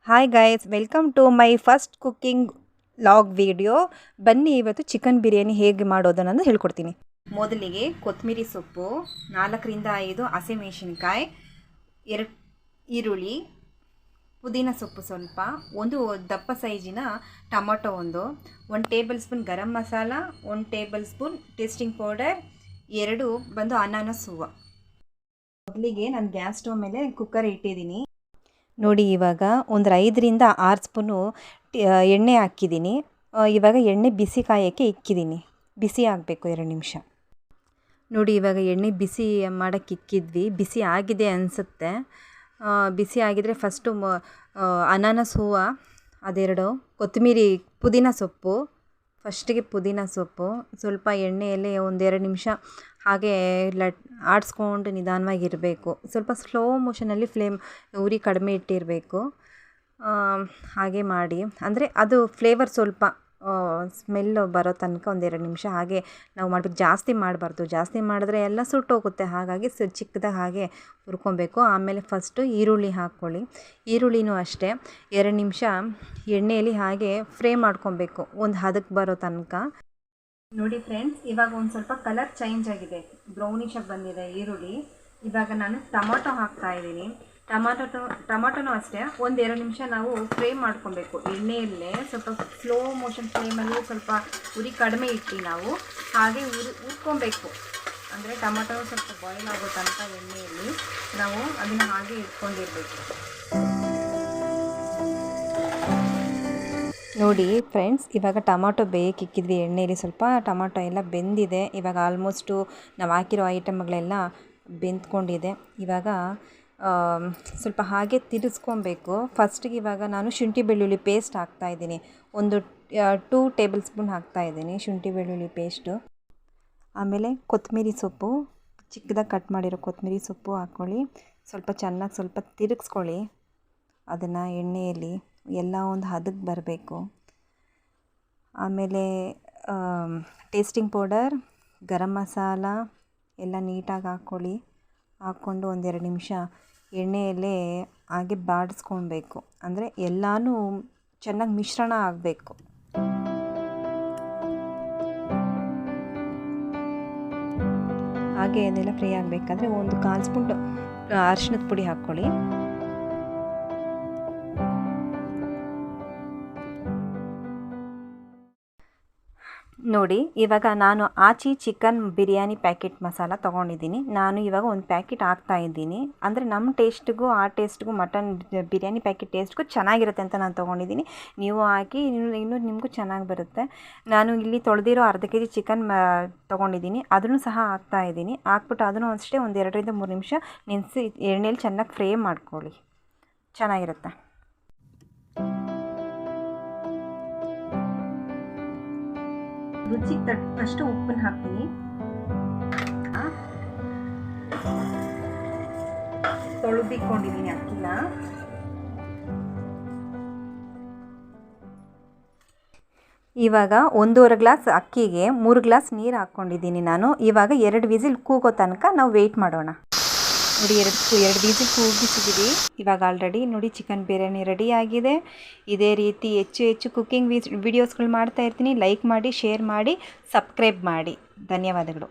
Hi guys, welcome to my first cooking log video. ಬನ್ನಿ ಇವತ್ತು chicken biryani ಹೇಗೆ ಮಾಡೋದನ್ನು ಹೇಳ್ಕೊಡ್ತೀನಿ. ಮೊದಲಿಗೆ ಕೊತ್ತಂಬರಿ ಸೊಪ್ಪು, 4ರಿಂದ 5 ಹಸಿಮೆಣಸಿನಕಾಯಿ, 2 ಈರುಳ್ಳಿ, ಪುದೀನ ಸೊಪ್ಪು ಸ್ವಲ್ಪ, ಒಂದು ದಪ್ಪ ಸೈಜಿನ tomato, 1 table spoon garam masala, 1 table spoon tasting powder, 2 ಬಂದು ಅನಾನಸ್ ಹೂವು. ಮೊದಲಿಗೆ ನಾನು ಗ್ಯಾಸ್ ಸ್ಟವ್ ಮೇಲೆ ಕುಕ್ಕರ್ ಇಟ್ಟಿದ್ದೀನಿ. ನೋಡಿ, ಇವಾಗ ಒಂದು 5ರಿಂದ 6 ಸ್ಪೂನು ಎಣ್ಣೆ ಹಾಕಿದ್ದೀನಿ. ಇವಾಗ ಎಣ್ಣೆ ಬಿಸಿ ಕಾಯೋಕ್ಕೆ ಇಕ್ಕಿದ್ದೀನಿ. ಬಿಸಿ ಆಗಬೇಕು 2 ನಿಮಿಷ. ನೋಡಿ, ಇವಾಗ ಎಣ್ಣೆ ಬಿಸಿ ಮಾಡೋಕ್ಕೆ ಇಕ್ಕಿದ್ವಿ. ಬಿಸಿ ಆಗಿದೆ ಅನಿಸುತ್ತೆ. ಬಿಸಿ ಆಗಿದರೆ ಫಸ್ಟು ಅನಾನಸ್ ಹೂವು ಅದೆರಡು, ಕೊತ್ತಂಬರಿ, ಪುದೀನ ಸೊಪ್ಪು, ಫಸ್ಟಿಗೆ ಪುದೀನ ಸೊಪ್ಪು ಸ್ವಲ್ಪ ಎಣ್ಣೆಯಲ್ಲಿ 1-2 ನಿಮಿಷ ಹಾಗೆ ಆಡಿಸ್ಕೊಂಡು ನಿಧಾನವಾಗಿರಬೇಕು. ಸ್ವಲ್ಪ ಸ್ಲೋ ಮೋಷನಲ್ಲಿ ಉರಿ ಕಡಿಮೆ ಇಟ್ಟಿರಬೇಕು. ಹಾಗೆ ಮಾಡಿ, ಅಂದರೆ ಅದು ಫ್ಲೇವರ್ ಸ್ವಲ್ಪ ಸ್ಮೆಲ್ ಬರೋ ತನಕ 1-2 ನಿಮಿಷ ಹಾಗೆ ನಾವು ಮಾಡಬೇಕು. ಜಾಸ್ತಿ ಮಾಡಬಾರ್ದು, ಜಾಸ್ತಿ ಮಾಡಿದ್ರೆ ಎಲ್ಲ ಸುಟ್ಟೋಗುತ್ತೆ. ಹಾಗಾಗಿ ಚಿಕ್ಕದಾಗಿ ಹಾಗೆ ಹುರ್ಕೊಬೇಕು. ಆಮೇಲೆ ಫಸ್ಟು ಈರುಳ್ಳಿ ಹಾಕ್ಕೊಳ್ಳಿ. ಈರುಳ್ಳಿನೂ ಅಷ್ಟೇ 2 ನಿಮಿಷ ಎಣ್ಣೆಯಲ್ಲಿ ಹಾಗೆ ಫ್ರೈ ಮಾಡ್ಕೊಬೇಕು, ಒಂದು ಹದಕ್ಕೆ ಬರೋ ತನಕ. ನೋಡಿ ಫ್ರೆಂಡ್ಸ್, ಇವಾಗ ಒಂದು ಸ್ವಲ್ಪ ಕಲರ್ ಚೇಂಜ್ ಆಗಿದೆ, ಬ್ರೌನಿಶ್ ಆಗಿ ಬಂದಿದೆ ಈರುಳ್ಳಿ. ಇವಾಗ ನಾನು ಟೊಮೊಟೊ ಹಾಕ್ತಾಯಿದ್ದೀನಿ. ಟೊಮೊಟೊನೂ ಅಷ್ಟೇ 1-2 ನಿಮಿಷ ನಾವು ಫ್ರೈ ಮಾಡ್ಕೊಬೇಕು ಎಣ್ಣೆಯಲ್ಲೇ. ಸ್ವಲ್ಪ ಸ್ಲೋ ಮೋಷನ್ ಫ್ಲೇಮಲ್ಲಿ ಸ್ವಲ್ಪ ಉರಿ ಕಡಿಮೆ ಇಟ್ಟು ನಾವು ಹಾಗೆ ಹುರ್ಕೊಬೇಕು. ಅಂದರೆ ಟೊಮೊಟೊ ಸ್ವಲ್ಪ ಬಾಯ್ಲ್ ಆಗೋ ತನಕ ಎಣ್ಣೆಯಲ್ಲಿ ನಾವು ಅದನ್ನು ಹಾಗೆ ಇಟ್ಕೊಂಡಿರಬೇಕು. ನೋಡಿ ಫ್ರೆಂಡ್ಸ್, ಇವಾಗ ಟೊಮೊಟೊ ಬೇಯಕ್ಕಿಕ್ಕಿದ್ವಿ ಎಣ್ಣೆಯಲ್ಲಿ. ಸ್ವಲ್ಪ ಟೊಮೊಟೊ ಎಲ್ಲ ಬೆಂದಿದೆ. ಇವಾಗ ಆಲ್ಮೋಸ್ಟು ನಾವು ಹಾಕಿರೋ ಐಟಮ್ಗಳೆಲ್ಲ ಬೆಂದ್ಕೊಂಡಿದೆ. ಇವಾಗ ಸ್ವಲ್ಪ ಹಾಗೆ ತಿರುಗಿಸ್ಕೊಬೇಕು. ಫಸ್ಟಿಗೆ ಇವಾಗ ನಾನು ಶುಂಠಿ ಬೆಳ್ಳುಳ್ಳಿ ಪೇಸ್ಟ್ ಹಾಕ್ತಾಯಿದ್ದೀನಿ. ಒಂದು 2 ಟೇಬಲ್ ಸ್ಪೂನ್ ಹಾಕ್ತಾಯಿದ್ದೀನಿ ಶುಂಠಿ ಬೆಳ್ಳುಳ್ಳಿ ಪೇಸ್ಟು. ಆಮೇಲೆ ಕೊತ್ತಂಬರಿ ಸೊಪ್ಪು, ಚಿಕ್ಕದಾಗಿ ಕಟ್ ಮಾಡಿರೋ ಕೊತ್ತಂಬರಿ ಸೊಪ್ಪು ಹಾಕ್ಕೊಳ್ಳಿ. ಸ್ವಲ್ಪ ಚೆನ್ನಾಗಿ ಸ್ವಲ್ಪ ತಿರುಗಿಸ್ಕೊಳ್ಳಿ ಅದನ್ನು ಎಣ್ಣೆಯಲ್ಲಿ. ಎಲ್ಲ ಒಂದು ಹದಕ್ಕೆ ಬರಬೇಕು. ಆಮೇಲೆ ಟೇಸ್ಟಿಂಗ್ ಪೌಡರ್, ಗರಂ ಮಸಾಲ ಎಲ್ಲ ನೀಟಾಗಿ ಹಾಕ್ಕೊಳ್ಳಿ. ಹಾಕ್ಕೊಂಡು 1-2 ನಿಮಿಷ ಎಣ್ಣೆಯಲ್ಲೇ ಹಾಗೆ ಬಾಡಿಸ್ಕೊಳ್ಬೇಕು. ಅಂದರೆ ಎಲ್ಲನೂ ಚೆನ್ನಾಗಿ ಮಿಶ್ರಣ ಆಗಬೇಕು. ಹಾಗೆ ಅದೆಲ್ಲ ಫ್ರೈ ಆಗಬೇಕಾದ್ರೆ 1/4 ಸ್ಪೂನ್ ಅರಿಶಿಣದ ಪುಡಿ ಹಾಕ್ಕೊಳ್ಳಿ. ನೋಡಿ, ಇವಾಗ ನಾನು ಆಚಿ ಚಿಕನ್ ಬಿರಿಯಾನಿ ಪ್ಯಾಕೆಟ್ ಮಸಾಲ ತೊಗೊಂಡಿದ್ದೀನಿ. ನಾನು ಇವಾಗ ಒಂದು ಪ್ಯಾಕೆಟ್ ಹಾಕ್ತಾಯಿದ್ದೀನಿ. ಅಂದರೆ ನಮ್ಮ ಟೇಸ್ಟಿಗೂ ಆ ಟೇಸ್ಟ್ಗೂ ಮಟನ್ ಬಿರಿಯಾನಿ ಪ್ಯಾಕೆಟ್ ಟೇಸ್ಟ್ಗೂ ಚೆನ್ನಾಗಿರುತ್ತೆ ಅಂತ ನಾನು ತೊಗೊಂಡಿದ್ದೀನಿ. ನೀವು ಹಾಕಿ ಇನ್ನೂ ನಿಮಗೂ ಚೆನ್ನಾಗಿ ಬರುತ್ತೆ. ನಾನು ಇಲ್ಲಿ ತೊಳೆದಿರೋ 1/2 kg ಚಿಕನ್ ತೊಗೊಂಡಿದ್ದೀನಿ. ಅದನ್ನು ಸಹ ಹಾಕ್ತಾಯಿದ್ದೀನಿ. ಹಾಕ್ಬಿಟ್ಟು ಅದನ್ನು ಅಷ್ಟೇ 1-2ರಿಂದ 3 ನಿಮಿಷ ನೆನೆಸಿ ಎಣ್ಣೆಯಲ್ಲಿ ಚೆನ್ನಾಗಿ ಫ್ರೈ ಮಾಡ್ಕೊಳ್ಳಿ, ಚೆನ್ನಾಗಿರುತ್ತೆ. ರುಚಿಗೆ ತಕ್ಕಷ್ಟು ಉಪ್ಪನ್ನು ಹಾಕ್ತೀನಿ. ತೊಳೆದಿಟ್ಕೊಂಡಿದ್ದೀನಿ ಅಕ್ಕಿನ. ಇವಾಗ 1.5 ಗ್ಲಾಸ್ ಅಕ್ಕಿಗೆ 3 ಗ್ಲಾಸ್ ನೀರು ಹಾಕ್ಕೊಂಡಿದ್ದೀನಿ ನಾನು. ಇವಾಗ 2 ವಿಸಿಲ್ ಕೂಗೋ ತನಕ ನಾವು ವೆಯ್ಟ್ ಮಾಡೋಣ. ನೋಡಿ, 2 ವಿಸಿಲ್ ಕೂಗಿಸಿದ್ದೀವಿ ಇವಾಗ ಆಲ್ರೆಡಿ. ನೋಡಿ, ಚಿಕನ್ ಬಿರಿಯಾನಿ ರೆಡಿ ಆಗಿದೆ. ಇದೇ ರೀತಿ ಹೆಚ್ಚು ಕುಕ್ಕಿಂಗ್ ವಿಡಿಯೋಸ್ಗಳು ಮಾಡ್ತಾ ಇರ್ತೀನಿ. ಲೈಕ್ ಮಾಡಿ, ಶೇರ್ ಮಾಡಿ, ಸಬ್ಸ್ಕ್ರೈಬ್ ಮಾಡಿ. ಧನ್ಯವಾದಗಳು.